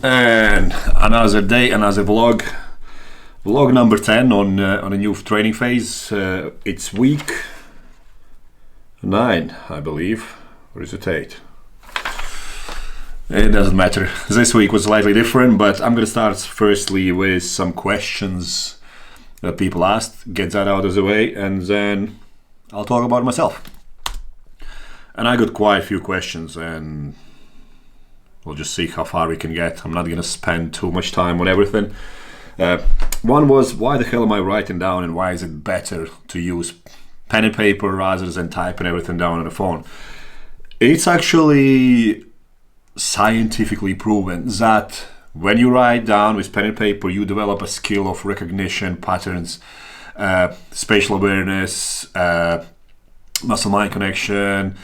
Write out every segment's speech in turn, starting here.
And another day, another vlog. Vlog number 10 on a new training phase. It's week 9, I believe. Or is it 8? It doesn't matter. This week was slightly different, but I'm going to start firstly with some questions that people asked, get that out of the way, and then I'll talk about myself. And I got quite a few questions, and we'll just see how far we can get. I'm not going to spend too much time on everything. One was, why the hell am I writing down, and why is it better to use pen and paper rather than typing everything down on the phone? It's actually scientifically proven that when you write down with pen and paper, you develop a skill of recognition, patterns, spatial awareness, muscle-mind connection.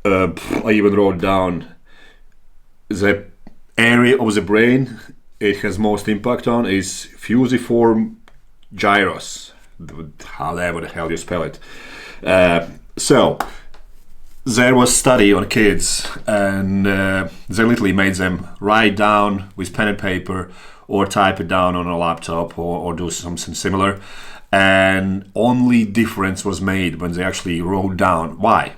I even wrote down the area of the brain it has most impact on is fusiform gyrus, however the hell you spell it. So there was study on kids, and they literally made them write down with pen and paper or type it down on a laptop or do something similar, and only difference was made when they actually wrote down. Why?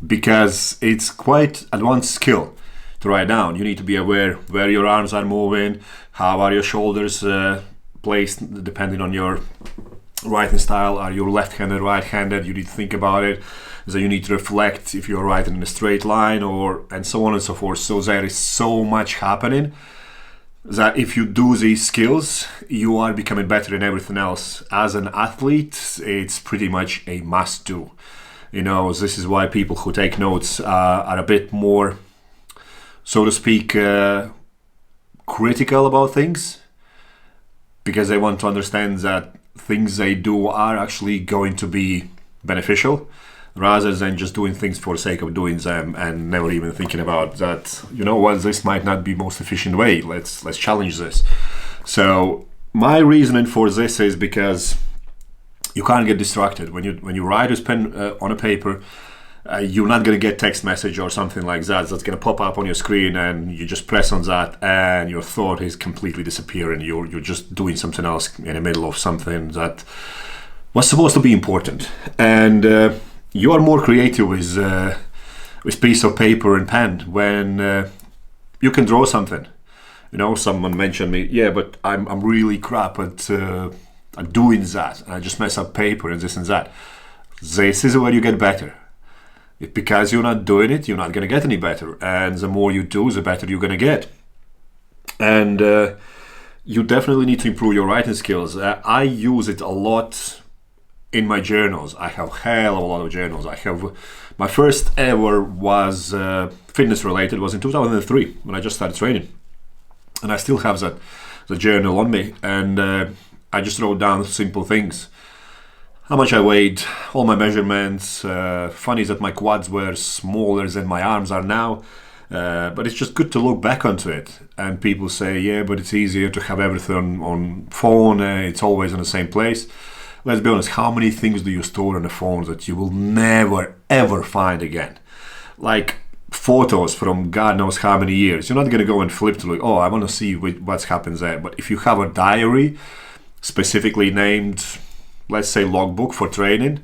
Because it's quite advanced skill to write down. You need to be aware where your arms are moving, how are your shoulders placed depending on your writing style. Are you left-handed, right-handed? You need to think about it. So you need to reflect if you're writing in a straight line, and so on and so forth. So there is so much happening that if you do these skills, you are becoming better in everything else. As an athlete, it's pretty much a must-do. You know, this is why people who take notes are a bit more, so to speak, critical about things, because they want to understand that things they do are actually going to be beneficial, rather than just doing things for the sake of doing them and never even thinking about that, you know what, this might not be the most efficient way. Let's challenge this. So my reasoning for this is because you can't get distracted when you write with pen on a paper. You're not going to get text message or something like that that's going to pop up on your screen, and you just press on that and your thought is completely disappearing. You're just doing something else in the middle of something that was supposed to be important. And you are more creative with piece of paper and pen when you can draw something. You know, someone mentioned me, yeah, but I'm really crap at doing that. I just mess up paper and this and that. This is where you get better. Because you're not doing it, you're not going to get any better. And the more you do, the better you're going to get. And you definitely need to improve your writing skills. I use it a lot in my journals. I have hell of a lot of journals. I have my first ever was fitness related, was in 2003 when I just started training. And I still have the journal on me. And I just wrote down simple things. How much I weighed, all my measurements. Funny that my quads were smaller than my arms are now. But it's just good to look back onto it. And people say, yeah, but it's easier to have everything on phone. It's always in the same place. Let's be honest, how many things do you store on the phone that you will never, ever find again? Like photos from God knows how many years. You're not going to go and flip to, like, oh, I want to see what's happened there. But if you have a diary specifically named, let's say, logbook for training,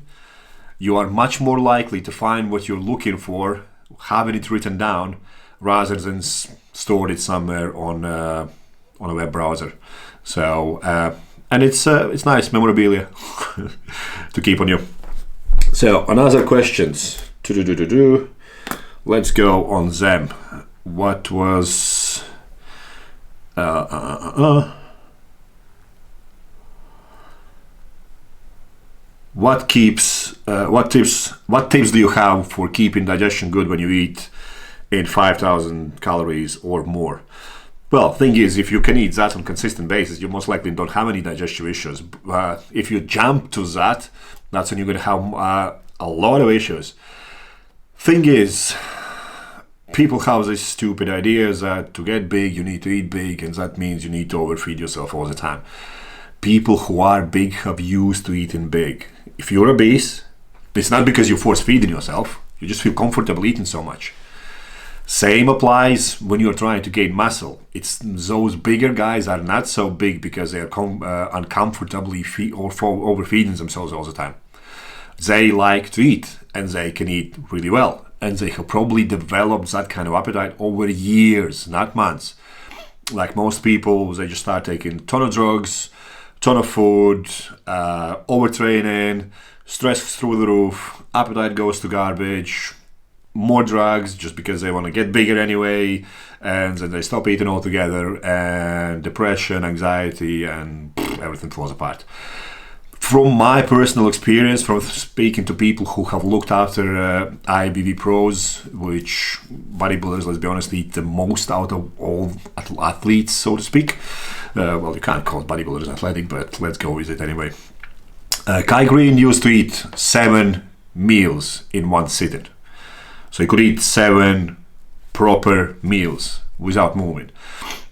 you are much more likely to find what you're looking for, having it written down, rather than stored it somewhere on a web browser. So, and it's nice memorabilia to keep on you. So, another questions. Let's go on them. What was What tips do you have for keeping digestion good when you eat in 5,000 calories or more? Well, thing is, if you can eat that on a consistent basis, you most likely don't have any digestive issues. If you jump to that, that's when you're going to have a lot of issues. Thing is, people have this stupid idea that to get big, you need to eat big, and that means you need to overfeed yourself all the time. People who are big have used to eating big. If you're obese, it's not because you're force feeding yourself. You just feel comfortable eating so much. Same applies when you're trying to gain muscle. It's those bigger guys are not so big because they are uncomfortably overfeeding themselves all the time. They like to eat, and they can eat really well, and they have probably developed that kind of appetite over years, not months. Like most people, they just start taking a ton of drugs, ton of food, overtraining, stress through the roof, appetite goes to garbage, more drugs just because they want to get bigger anyway, and then they stop eating altogether, and depression, anxiety, and everything falls apart. From my personal experience, from speaking to people who have looked after IBB pros, which bodybuilders, let's be honest, eat the most out of all athletes, so to speak. Well, you can't call bodybuilders athletic, but let's go with it anyway. Kai Green used to eat 7 meals in one sitting. So he could eat 7 proper meals without moving.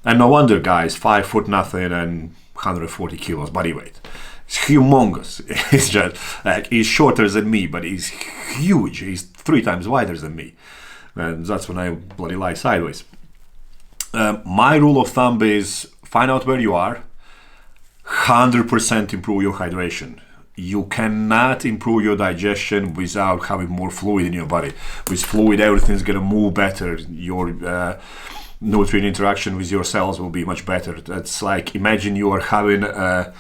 And no wonder, guys, 5 foot nothing and 140 kilos body weight. It's humongous. It's just like, he's shorter than me, but he's huge. He's 3 times wider than me. And that's when I bloody lie sideways. My rule of thumb is find out where you are, 100% improve your hydration. You cannot improve your digestion without having more fluid in your body. With fluid, everything's going to move better. Your nutrient interaction with your cells will be much better. That's like, imagine you are having a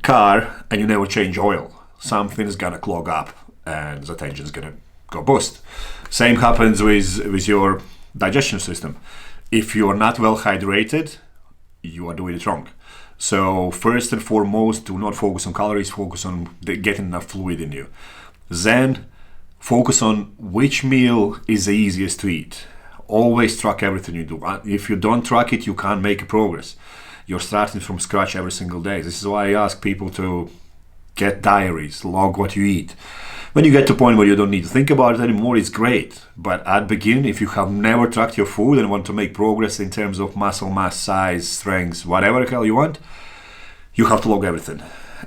car and you never change oil. Something's going to clog up and the engine's going to go bust. Same happens with your digestion system. If you are not well hydrated, you are doing it wrong. So first and foremost, do not focus on calories, focus on getting enough fluid in you. Then focus on which meal is the easiest to eat. Always track everything you do. If you don't track it, you can't make progress. You're starting from scratch every single day. This is why I ask people to get diaries, log what you eat. When you get to a point where you don't need to think about it anymore, it's great. But at the beginning, if you have never tracked your food and want to make progress in terms of muscle mass, size, strength, whatever the hell you want, you have to log everything.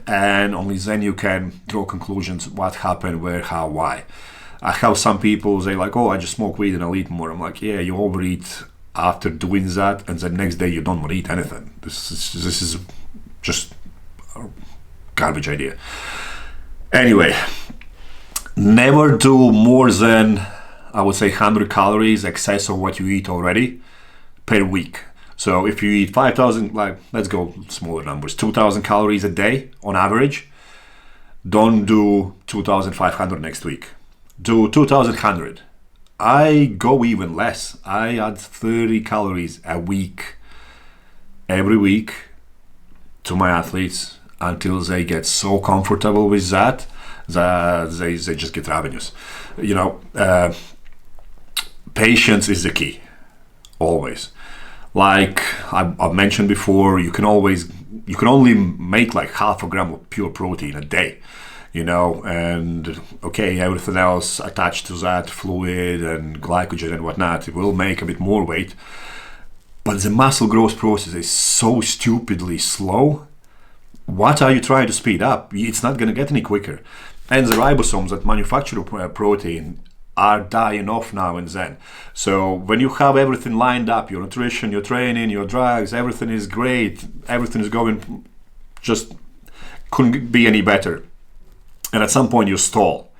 And only then you can draw conclusions, what happened, where, how, why. I have some people, they like, oh, I just smoke weed and I'll eat more. I'm like, yeah, you overeat after doing that, and the next day you don't want to eat anything. This is just a garbage idea. Anyway, never do more than, I would say, 100 calories excess of what you eat already per week. So if you eat 5,000, like, let's go smaller numbers, 2,000 calories a day on average, don't do 2,500 next week. Do 2,100. I go even less. I add 30 calories a week, every week, to my athletes until they get so comfortable with that they just get ravenous. You know, patience is the key, always. Like I've mentioned before, you can only make like 0.5 gram of pure protein a day. You know, and okay, everything else attached to that, fluid and glycogen and whatnot, it will make a bit more weight. But the muscle growth process is so stupidly slow. What are you trying to speed up? It's not going to get any quicker. And the ribosomes that manufacture protein are dying off now and then. So when you have everything lined up, your nutrition, your training, your drugs, everything is great, everything is going, just couldn't be any better. And at some point you stall.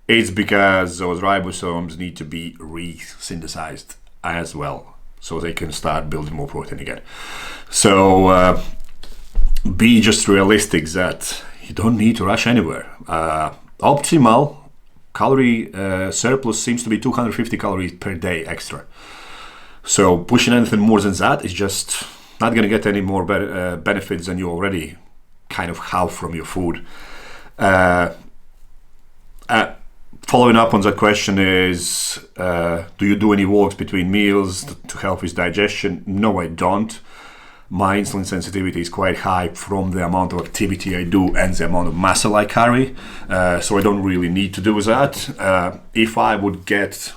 It's because those ribosomes need to be re-synthesized as well, so they can start building more protein again. So be just realistic that you don't need to rush anywhere. Optimal calorie surplus seems to be 250 calories per day extra. So pushing anything more than that is just not going to get any more benefits than you already kind of have from your food. Following up on that question is, do you do any walks between meals to help with digestion? No, I don't. My insulin sensitivity is quite high from the amount of activity I do and the amount of muscle I carry, so I don't really need to do that. If I would get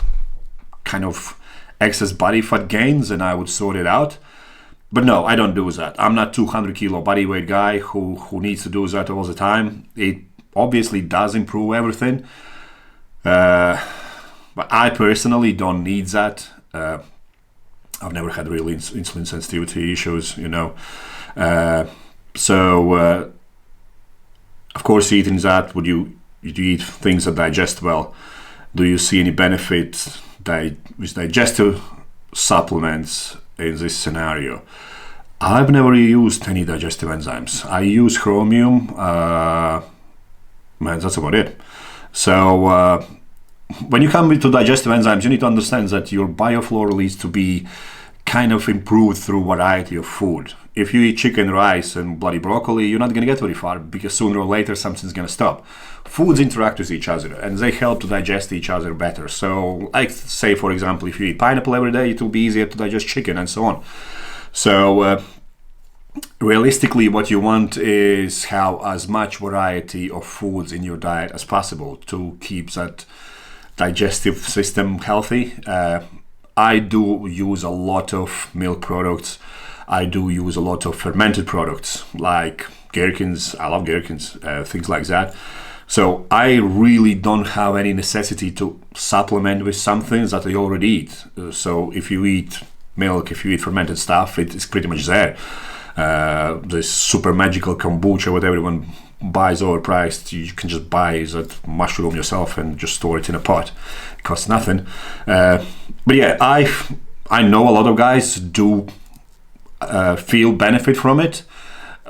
kind of excess body fat gains, then I would sort it out. But no, I don't do that. I'm not 200 kilo body weight guy who needs to do that all the time. It obviously does improve everything. But I personally don't need that. I've never had really insulin sensitivity issues, So, of course, eating that, would you eat things that digest well? Do you see any benefit with digestive supplements in this scenario? I've never used any digestive enzymes. I use chromium. That's about it. So when you come to digestive enzymes, you need to understand that your bioflora needs to be kind of improved through variety of food. If you eat chicken, rice, and bloody broccoli, you're not going to get very far, because sooner or later something's going to stop. Foods interact with each other, and they help to digest each other better. So, like, say, for example, if you eat pineapple every day, it will be easier to digest chicken, and so on. So, realistically, what you want is have as much variety of foods in your diet as possible to keep that digestive system healthy. I do use a lot of milk products. I do use a lot of fermented products like gherkins. I love gherkins, things like that. So I really don't have any necessity to supplement with something that I already eat. So if you eat milk, if you eat fermented stuff, it's pretty much there. This super magical kombucha, what everyone buys overpriced, you can just buy that mushroom yourself and just store it in a pot. It costs nothing. But yeah, I know a lot of guys do feel benefit from it.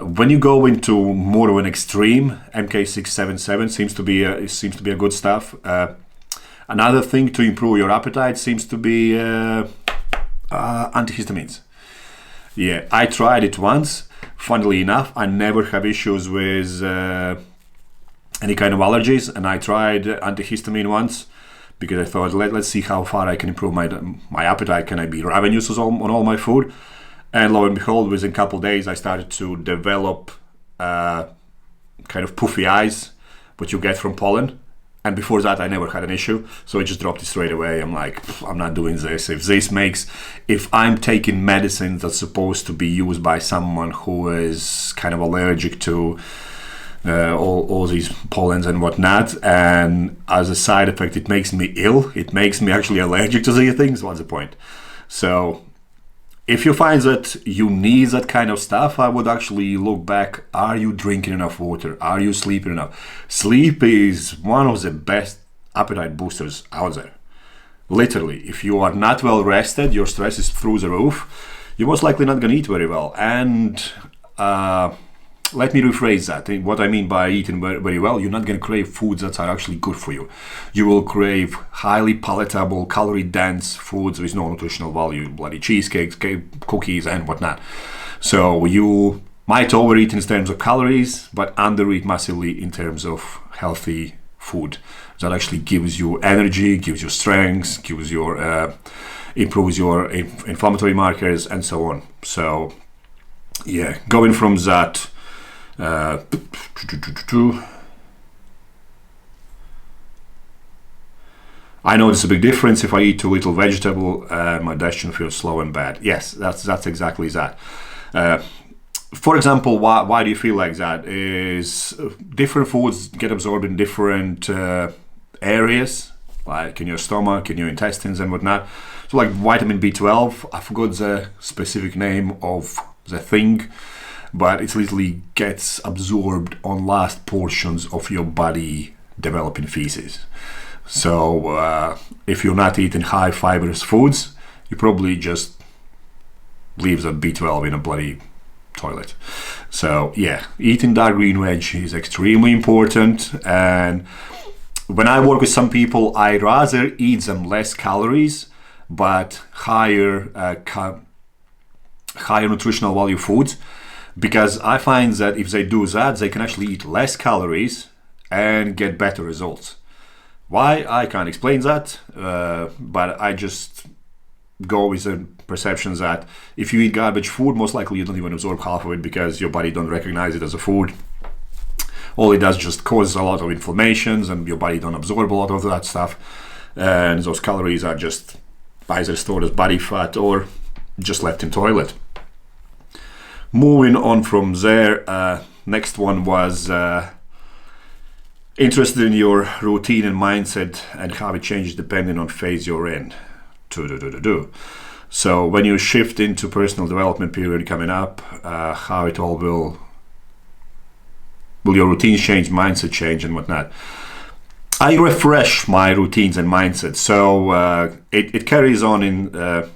When you go into more of an extreme, MK677 seems to be a good stuff. Another thing to improve your appetite seems to be antihistamines. Yeah, I tried it once. Funnily enough, I never have issues with any kind of allergies, and I tried antihistamine once because I thought, let's see how far I can improve my appetite. Can I be ravenous on all my food? And lo and behold, within a couple of days, I started to develop kind of puffy eyes, what you get from pollen. And before that, I never had an issue. So I just dropped it straight away. I'm like, I'm not doing this. If I'm taking medicine that's supposed to be used by someone who is kind of allergic to all these pollens and whatnot, and as a side effect, it makes me ill. It makes me actually allergic to these things. What's the point? So if you find that you need that kind of stuff, I would actually look back. Are you drinking enough water? Are you sleeping enough? Sleep is one of the best appetite boosters out there. Literally, if you are not well rested, your stress is through the roof, you're most likely not going to eat very well. And let me rephrase that. What I mean by eating very well, you're not going to crave foods that are actually good for you. You will crave highly palatable, calorie-dense foods with no nutritional value, bloody cheesecakes, cookies, and whatnot. So you might overeat in terms of calories, but undereat massively in terms of healthy food that actually gives you energy, gives you strength, gives your improves your inflammatory markers, and so on. So yeah, going from that. I notice a big difference if I eat too little vegetable. My digestion feels slow and bad. Yes, that's exactly that. For example, why do you feel like that? Is different foods get absorbed in different areas, like in your stomach, in your intestines, and whatnot. So, like vitamin B12, I forgot the specific name of the thing, but it literally gets absorbed on last portions of your body developing feces. So if you're not eating high fibrous foods, you probably just leave the B12 in a bloody toilet. So yeah, eating dark green veg is extremely important. And when I work with some people, I rather eat them less calories but higher nutritional value foods. Because I find that if they do that, they can actually eat less calories and get better results. Why? I can't explain that, but I just go with the perception that if you eat garbage food, most likely you don't even absorb half of it because your body don't recognize it as a food. All it does just causes a lot of inflammations and your body don't absorb a lot of that stuff. And those calories are just either stored as body fat or just left in toilet. Moving on from there, next one was Interested in your routine and mindset and how it changes depending on phase you're in. So when you shift into personal development period coming up, how it all will your routines change, mindset change, and whatnot. I refresh my routines and mindset. So it carries on in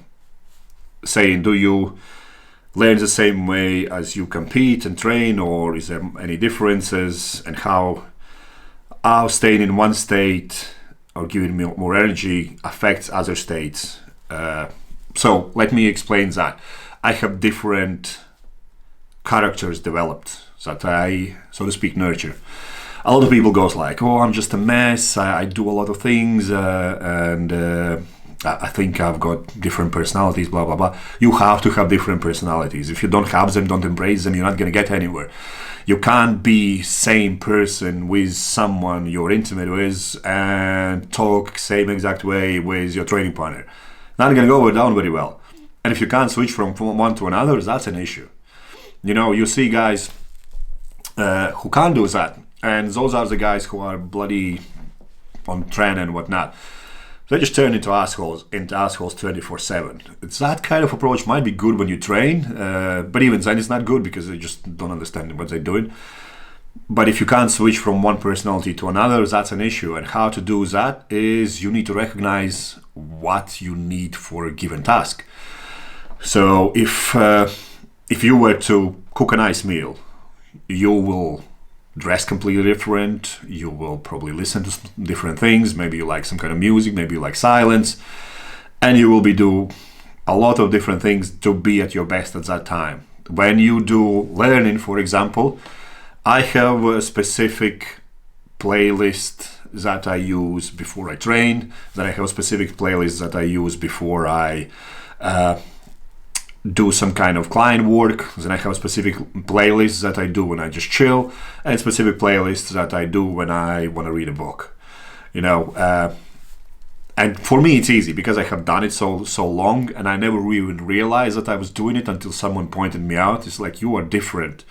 saying, do you learn the same way as you compete and train, or is there any differences, and how staying in one state or giving me more energy affects other states. So let me explain that. I have different characters developed that I, so to speak, nurture. A lot of people goes like, oh, I'm just a mess, I do a lot of things, and I think I've got different personalities, blah, blah, blah. You have to have different personalities. If you don't have them, don't embrace them, you're not going to get anywhere. You can't be same person with someone you're intimate with and talk same exact way with your training partner. Not going to go down very well. And if you can't switch from one to another, that's an issue. You know, you see guys who can't do that. And those are the guys who are bloody on trend and whatnot. They just turn into assholes 24/7. It's that kind of approach might be good when you train, but even then it's not good because they just don't understand what they're doing. But if you can't switch from one personality to another, that's an issue. And how to do that is you need to recognize what you need for a given task. So if you were to cook a nice meal, you will dress completely different, you will probably listen to different things, maybe you like some kind of music, maybe you like silence, and you will be do a lot of different things to be at your best at that time. When you do learning, for example, I have a specific playlist that I use before I train, then I have a specific playlist that I use before I do some kind of client work, then I have a specific playlist that I do when I just chill, and specific playlists that I do when I want to read a book. You know, and for me it's easy because I have done it so long, and I never even realized that I was doing it until someone pointed me out. It's like, you are different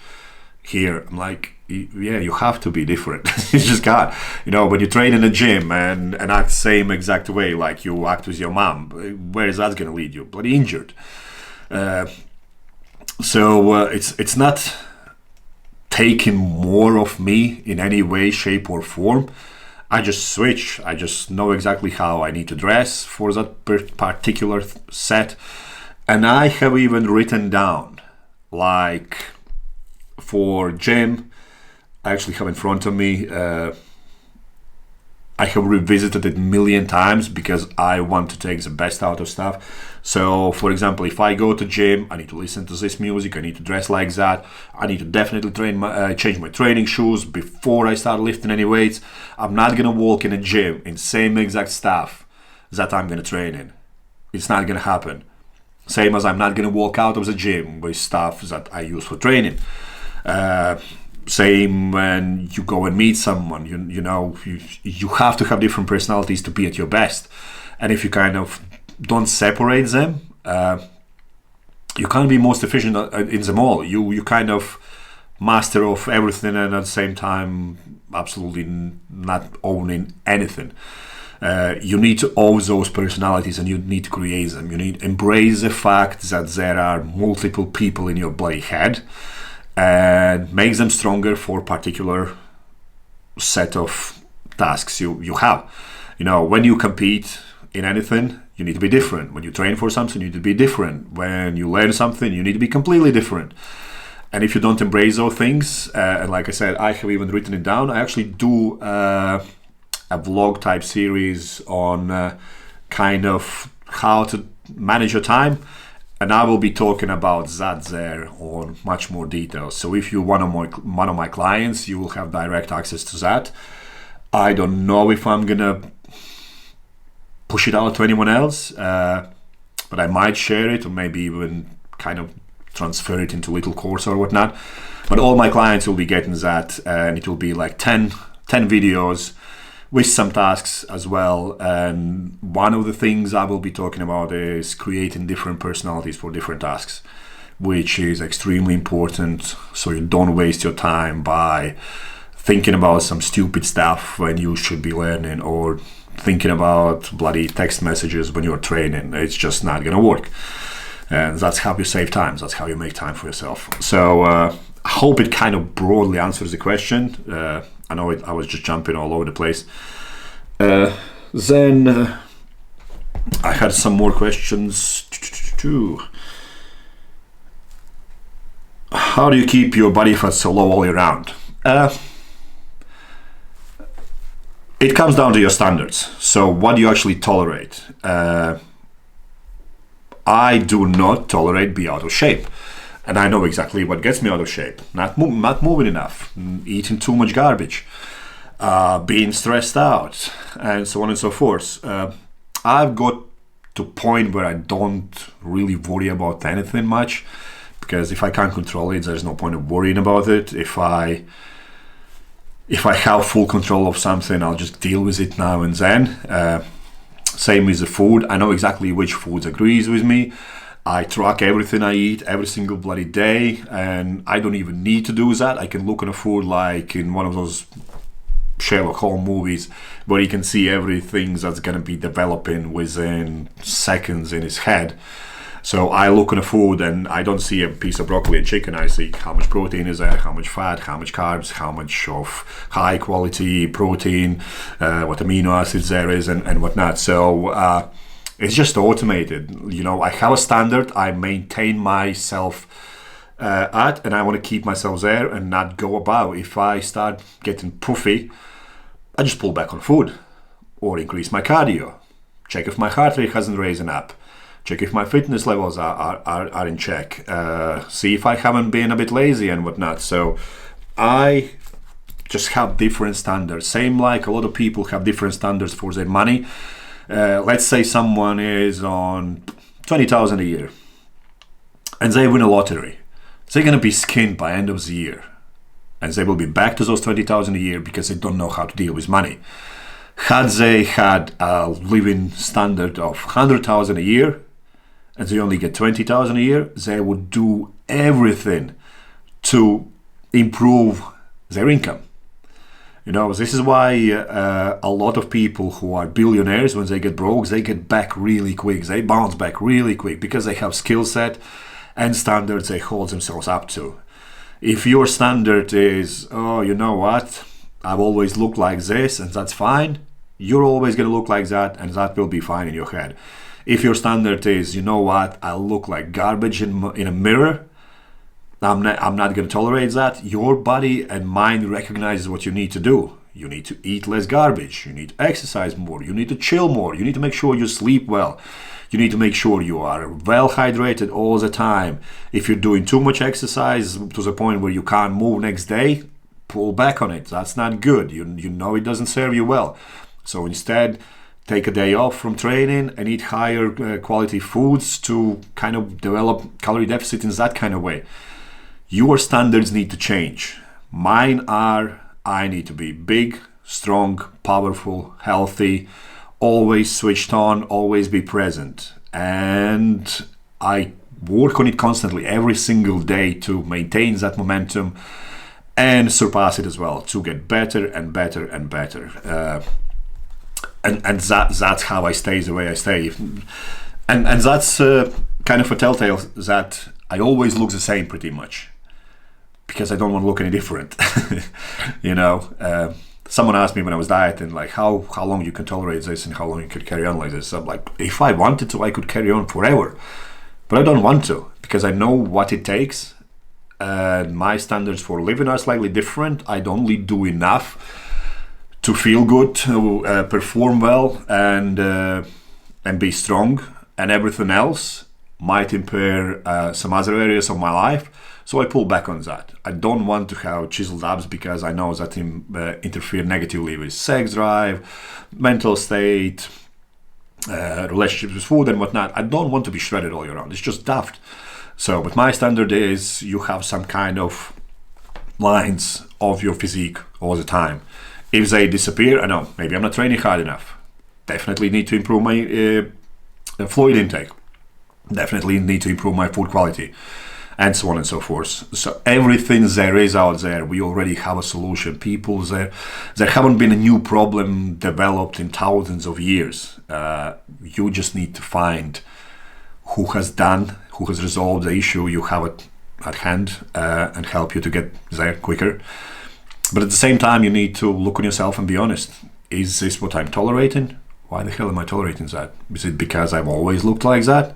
here. I'm like, yeah, you have to be different. You just can't. You know, when you train in a gym and act the same exact way like you act with your mom, where is that going to lead you? Bloody injured. So it's not taking more of me in any way, shape or form. I just switch. I just know exactly how I need to dress for that particular set. And I have even written down, like for gym, I actually have in front of me, I have revisited it a million times because I want to take the best out of stuff. So, for example, if I go to gym, I need to listen to this music, I need to dress like that, I need to definitely change my training shoes before I start lifting any weights. I'm not going to walk in a gym in same exact stuff that I'm going to train in. It's not going to happen. Same as I'm not going to walk out of the gym with stuff that I use for training. Same when you go and meet someone, you have to have different personalities to be at your best. And if you kind of don't separate them, you can't be most efficient in them all. You kind of master of everything and at the same time absolutely not owning anything. You need to own those personalities and you need to create them. You need to embrace the fact that there are multiple people in your bloody head and make them stronger for a particular set of tasks you have. You know, when you compete in anything, you need to be different. When you train for something, you need to be different. When you learn something, you need to be completely different. And if you don't embrace those things, and like I said, I have even written it down. I actually do a vlog type series on kind of how to manage your time. And I will be talking about that there on much more details. So if you're one of my clients, you will have direct access to that. I don't know if I'm gonna push it out to anyone else, but I might share it or maybe even kind of transfer it into a little course or whatnot. But all my clients will be getting that, and it will be like 10 videos with some tasks as well. And one of the things I will be talking about is creating different personalities for different tasks, which is extremely important so you don't waste your time by thinking about some stupid stuff when you should be learning, or thinking about bloody text messages when you're training. It's just not gonna work. And that's how you save time. That's how you make time for yourself. So I hope it kind of broadly answers the question. I know I was just jumping all over the place. Then I had some more questions too. How do you keep your body fat so low all year round? It comes down to your standards. So what do you actually tolerate? I do not tolerate being out of shape. And I know exactly what gets me out of shape. Not moving enough, eating too much garbage, being stressed out, and so on and so forth. I've got to a point where I don't really worry about anything much, because if I can't control it, there's no point of worrying about it. If I have full control of something, I'll just deal with it now and then. Same with the food. I know exactly which foods agrees with me. I track everything I eat every single bloody day, and I don't even need to do that. I can look at a food like in one of those Sherlock Holmes movies where you can see everything that's going to be developing within seconds in his head. So I look at a food and I don't see a piece of broccoli and chicken. I see how much protein is there, how much fat, how much carbs, how much of high quality protein, what amino acids there is, and whatnot. So it's just automated. You know, I have a standard. I maintain myself at, and I want to keep myself there and not go above. If I start getting puffy, I just pull back on food or increase my cardio. Check if my heart rate hasn't risen up. Check if my fitness levels are in check. See if I haven't been a bit lazy and whatnot. So I just have different standards. Same like a lot of people have different standards for their money. Let's say someone is on 20,000 a year and they win a lottery. They're going to be skinned by end of the year. And they will be back to those 20,000 a year because they don't know how to deal with money. Had they had a living standard of 100,000 a year and they only get 20,000 a year, they would do everything to improve their income. You know, this is why a lot of people who are billionaires, when they get broke, they get back really quick. They bounce back really quick because they have skill set and standards they hold themselves up to. If your standard is, oh, you know what, I've always looked like this and that's fine, you're always going to look like that and that will be fine in your head. If your standard is, you know what, I look like garbage in a mirror, I'm not going to tolerate that. Your body and mind recognizes what you need to do. You need to eat less garbage. You need to exercise more. You need to chill more. You need to make sure you sleep well. You need to make sure you are well hydrated all the time. If you're doing too much exercise to the point where you can't move next day, pull back on it. That's not good. You know it doesn't serve you well. So instead, take a day off from training and eat higher quality foods to kind of develop calorie deficit in that kind of way. Your standards need to change. Mine are, I need to be big, strong, powerful, healthy, always switched on, always be present. And I work on it constantly every single day to maintain that momentum and surpass it as well, to get better and better and better. And that's how I stay the way I stay. And that's kind of a telltale that I always look the same pretty much, because I don't want to look any different. You know, someone asked me when I was dieting, like, how long you can tolerate this and how long you could carry on like this. I'm like, if I wanted to, I could carry on forever. But I don't want to, because I know what it takes. And my standards for living are slightly different. I'd only do enough to feel good, to perform well, and be strong. And everything else might impair some other areas of my life. So I pull back on that. I don't want to have chiseled abs because I know that interfere negatively with sex drive, mental state, relationships with food and whatnot. I don't want to be shredded all year round. It's just daft. So, but my standard is you have some kind of lines of your physique all the time. If they disappear, I know, maybe I'm not training hard enough. Definitely need to improve my fluid intake. Definitely need to improve my food quality. and so on and so forth. So everything there is out there, we already have a solution. People there haven't been a new problem developed in thousands of years. You just need to find who has resolved the issue you have at hand, and help you to get there quicker. But at the same time, you need to look on yourself and be honest. Is this what I'm tolerating? Why the hell am I tolerating that? Is it because I've always looked like that?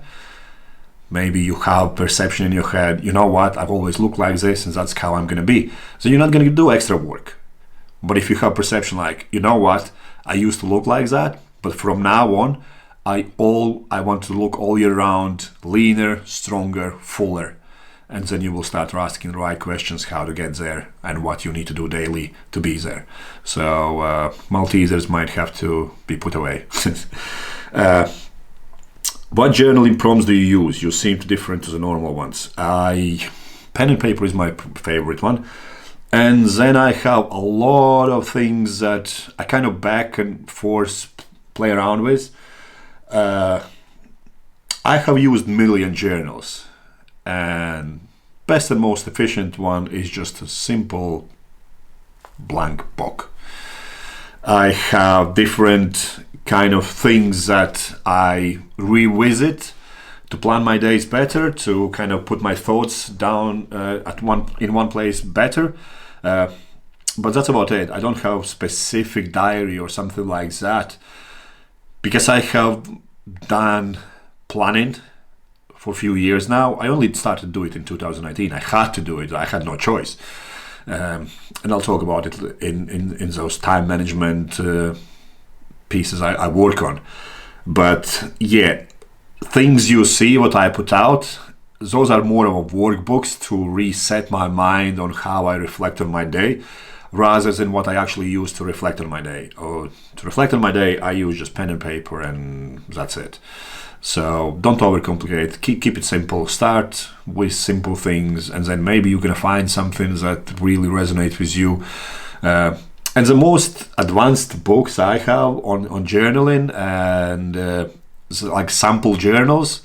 Maybe you have perception in your head, you know what, I've always looked like this and that's how I'm going to be. So you're not going to do extra work. But if you have perception like, you know what, I used to look like that, but from now on, I want to look all year round, leaner, stronger, fuller. And then you will start asking the right questions how to get there and what you need to do daily to be there. So Maltesers might have to be put away. What journaling prompts do you use? You seem different to the normal ones. Pen and paper is my favorite one. And then I have a lot of things that I kind of back and forth play around with. I have used million journals. And best and most efficient one is just a simple blank book. I have different kind of things that I revisit to plan my days better, to kind of put my thoughts down in one place better. But that's about it. I don't have specific diary or something like that, because I have done planning for a few years now. I only started to do it in 2019. I had to do it. I had no choice. And I'll talk about it in those time management pieces I work on. But yeah, things you see, what I put out, those are more of workbooks to reset my mind on how I reflect on my day, rather than what I actually use to reflect on my day. Or to reflect on my day, I use just pen and paper and that's it. So don't overcomplicate, keep it simple, start with simple things, and then maybe you're gonna find something that really resonates with you. And the most advanced books I have on journaling and like sample journals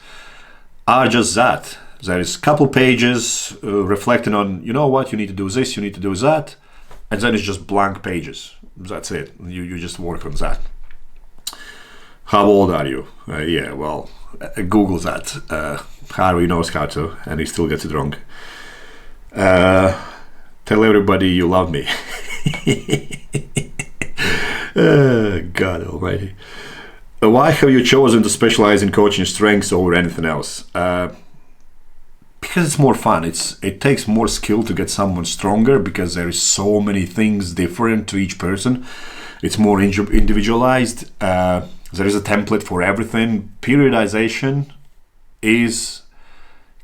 are just that. There is a couple pages reflecting on, you know what, you need to do this, you need to do that, and then it's just blank pages. That's it. You just work on that. How old are you? Yeah, well, Google that. Harvey knows how to, and he still gets it wrong. Tell everybody you love me. God almighty. Why have you chosen to specialize in coaching strengths over anything else? Because it's more fun. It takes more skill to get someone stronger, because there is so many things different to each person. It's more individualized. There is a template for everything. Periodization is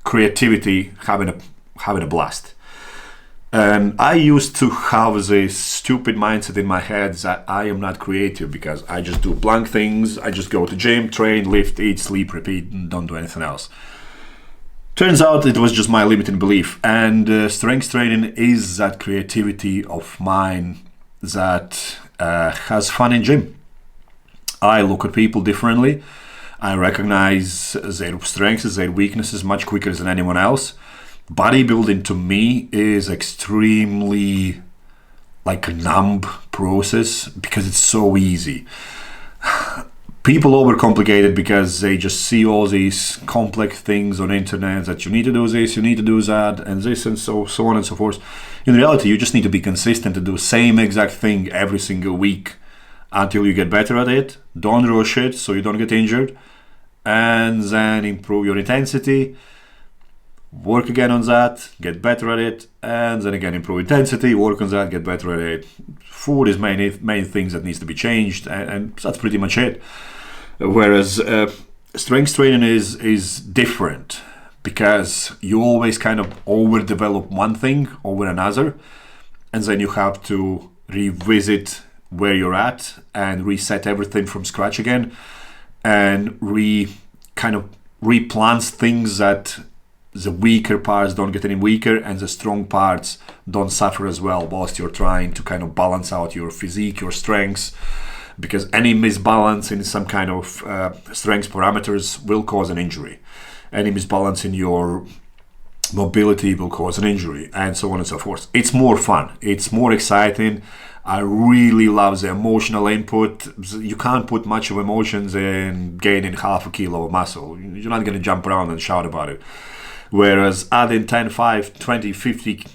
creativity having a blast. And I used to have this stupid mindset in my head that I am not creative because I just do blank things. I just go to gym, train, lift, eat, sleep, repeat, and don't do anything else. Turns out it was just my limiting belief. And strength training is that creativity of mine that has fun in gym. I look at people differently. I recognize their strengths, their weaknesses much quicker than anyone else. Bodybuilding to me is extremely like a numb process because it's so easy. People overcomplicate it because they just see all these complex things on internet that you need to do this, you need to do that, and this, and so on and so forth. In reality, you just need to be consistent to do the same exact thing every single week until you get better at it. Don't rush it so you don't get injured, and then improve your intensity. Work again on that, get better at it, and then again improve intensity, work on that, get better at it. Food is main things that needs to be changed, and that's pretty much it. Whereas strength training is different because you always kind of overdevelop one thing over another, and then you have to revisit where you're at and reset everything from scratch again, and replant things that the weaker parts don't get any weaker and the strong parts don't suffer as well whilst you're trying to kind of balance out your physique, your strengths, because any misbalance in some kind of strength parameters will cause an injury. Any misbalance in your mobility will cause an injury, and so on and so forth. It's more fun. It's more exciting. I really love the emotional input. You can't put much of emotions in gaining half a kilo of muscle. You're not going to jump around and shout about it. Whereas adding 10, 5, 20, 50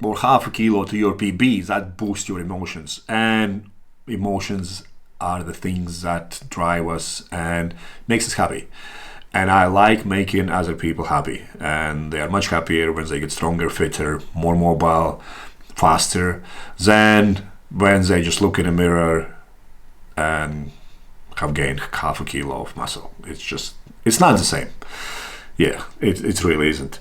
or half a kilo to your PBs, that boosts your emotions. And emotions are the things that drive us and makes us happy. And I like making other people happy. And they are much happier when they get stronger, fitter, more mobile, faster than when they just look in a mirror and have gained half a kilo of muscle. It's not the same. Yeah, it really isn't.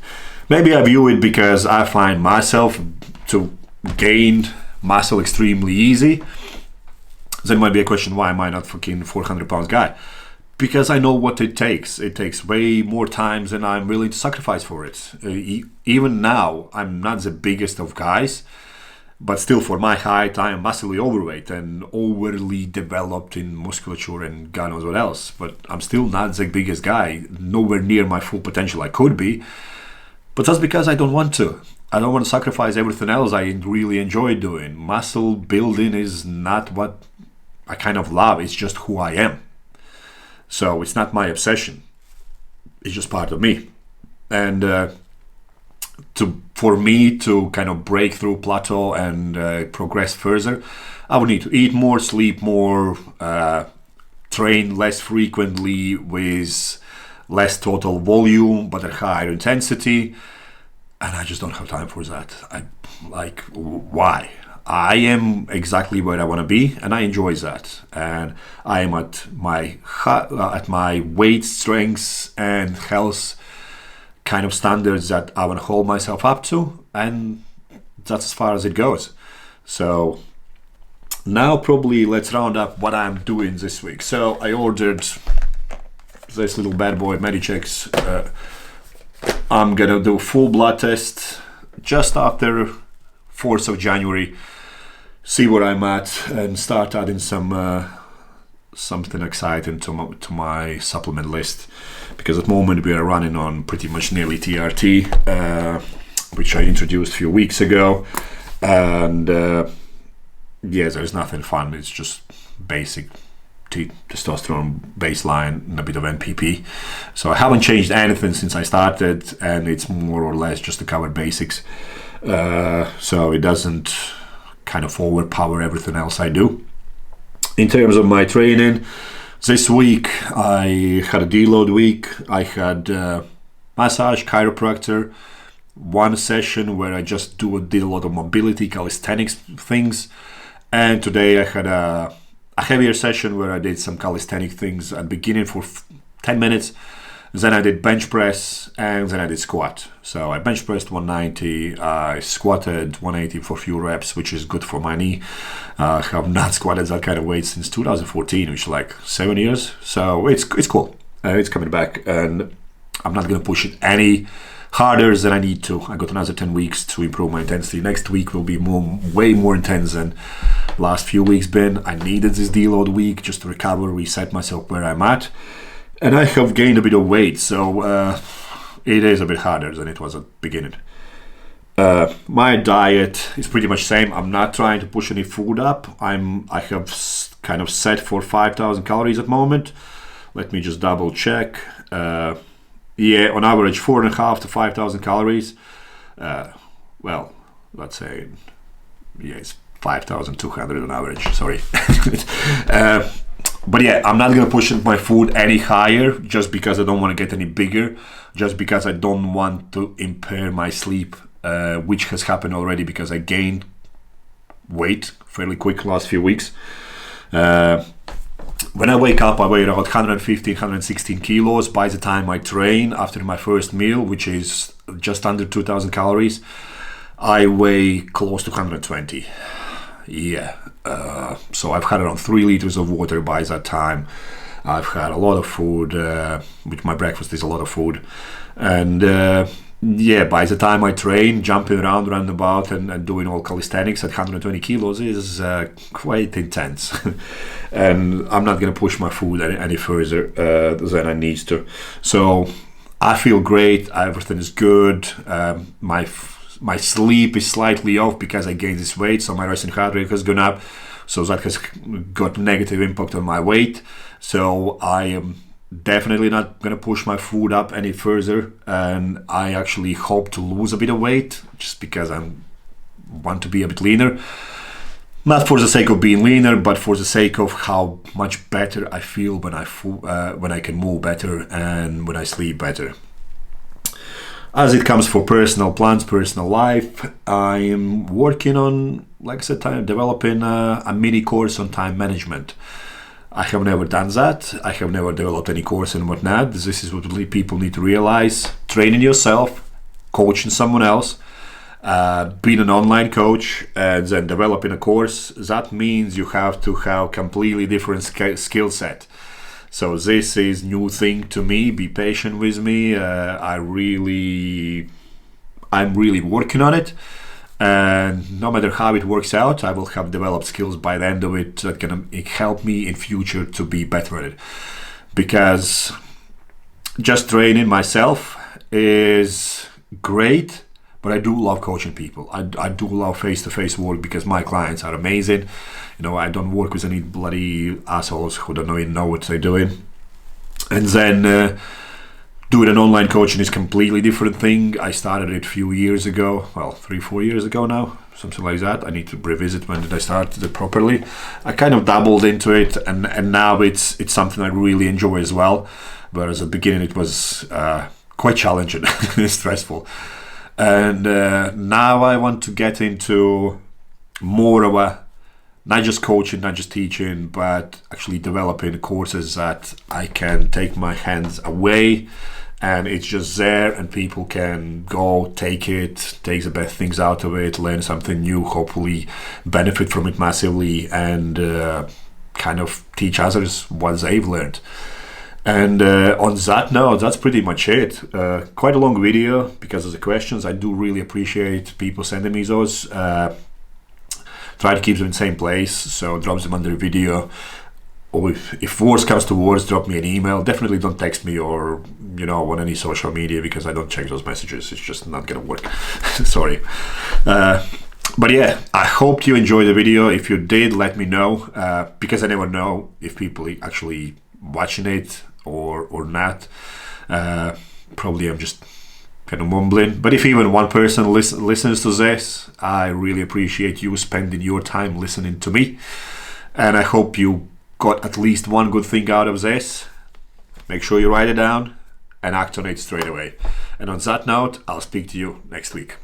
Maybe I view it because I find myself to gain muscle extremely easy. Then might be a question, why am I not fucking 400 pounds guy? Because I know what it takes. It takes way more times than I'm willing to sacrifice for it. Even now, I'm not the biggest of guys, but still for my height, I am massively overweight and overly developed in musculature and God knows what else. But I'm still not the biggest guy, nowhere near my full potential I could be. But that's because I don't want to. I don't want to sacrifice everything else I really enjoy doing. Muscle building is not what I kind of love. It's just who I am. So it's not my obsession. It's just part of me. And for me to kind of break through plateau and progress further, I would need to eat more, sleep more, train less frequently with less total volume but at higher intensity, and I just don't have time for that. Why? I am exactly where I want to be, and I enjoy that. And I am at my weight, strengths, and health kind of standards that I want to hold myself up to, and that's as far as it goes. So now probably let's round up what I'm doing this week. So I ordered this little bad boy, Medichecks. I'm gonna do full blood test just after 4th of January, see where I'm at, and start adding something exciting to my supplement list, because at the moment we are running on pretty much nearly TRT, which I introduced a few weeks ago, and there's nothing fun. It's just basic testosterone baseline and a bit of NPP. So I haven't changed anything since I started, and it's more or less just to cover basics, so it doesn't kind of overpower everything else I do. In terms of my training, this week I had a deload week. I had massage, chiropractor, one session where I just did a lot of mobility, calisthenics things, and today I had a heavier session where I did some calisthenic things at the beginning for 10 minutes. Then I did bench press, and then I did squat. So I bench pressed 190, I squatted 180 for a few reps, which is good for my knee. I have not squatted that kind of weight since 2014, which is like 7 years. So it's cool. It's coming back, and I'm not going to push it any harder than I need to. I got another 10 weeks to improve my intensity. Next week will be way more intense than last few weeks been. I needed this deload week just to recover, reset myself where I'm at. And I have gained a bit of weight, so it is a bit harder than it was at the beginning. My diet is pretty much same. I'm not trying to push any food up. I have kind of set for 5,000 calories at the moment. Let me just double check. On average 4.5 to 5,000 calories. Let's say, it's 5,200 on average. Sorry. But I'm not going to push my food any higher just because I don't want to get any bigger, just because I don't want to impair my sleep, which has happened already because I gained weight fairly quick last few weeks. When I wake up, I weigh around 115, 116 kilos. By the time I train after my first meal, which is just under 2,000 calories, I weigh close to 120. So I've had around 3 liters of water by that time. I've had a lot of food, which my breakfast is a lot of food. And by the time I train, jumping around about and doing all calisthenics at 120 kilos is quite intense. And I'm not going to push my food any further than I need to. So I feel great. Everything is good. My sleep is slightly off because I gained this weight, so my resting heart rate has gone up. So that has got negative impact on my weight. So I am definitely not going to push my food up any further, and I actually hope to lose a bit of weight just because I want to be a bit leaner. Not for the sake of being leaner, but for the sake of how much better I feel when I can move better and when I sleep better. As it comes for personal plans, personal life, I am working on, like I said, developing a mini course on time management. I have never done that. I have never developed any course and whatnot. This is what people need to realize. Training yourself, coaching someone else, being an online coach, and then developing a course. That means you have to have completely different skill set. So this is new thing to me. Be patient with me. I'm really working on it. And no matter how it works out, I will have developed skills by the end of it that can help me in future to be better at it. Because just training myself is great, but I do love coaching people. I do love face-to-face work because my clients are amazing. I don't work with any bloody assholes who don't even know what they're doing. And then doing an online coaching is a completely different thing. I started it a few years ago, 3-4 years ago now, something like that. I need to revisit when did I start it properly. I kind of dabbled into it, and now it's something I really enjoy as well. Whereas at the beginning it was quite challenging and stressful. And now I want to get into more of a, not just coaching, not just teaching, but actually developing courses that I can take my hands away and it's just there and people can go take the best things out of it, learn something new, hopefully benefit from it massively, and kind of teach others what they've learned. And on that note, that's pretty much it. Quite a long video because of the questions. I do really appreciate people sending me those. Try to keep them in the same place, so drop them under the video. Or if worse comes to worse, drop me an email. Definitely don't text me or on any social media because I don't check those messages. It's just not gonna work. Sorry. But yeah, I hope you enjoyed the video. If you did, let me know because I never know if people actually watching it or not. Probably I'm just kind of mumbling, but if even one person listens to this, I really appreciate you spending your time listening to me, and I hope you got at least one good thing out of this. Make sure you write it down and act on it straight away. And on that note, I'll speak to you next week.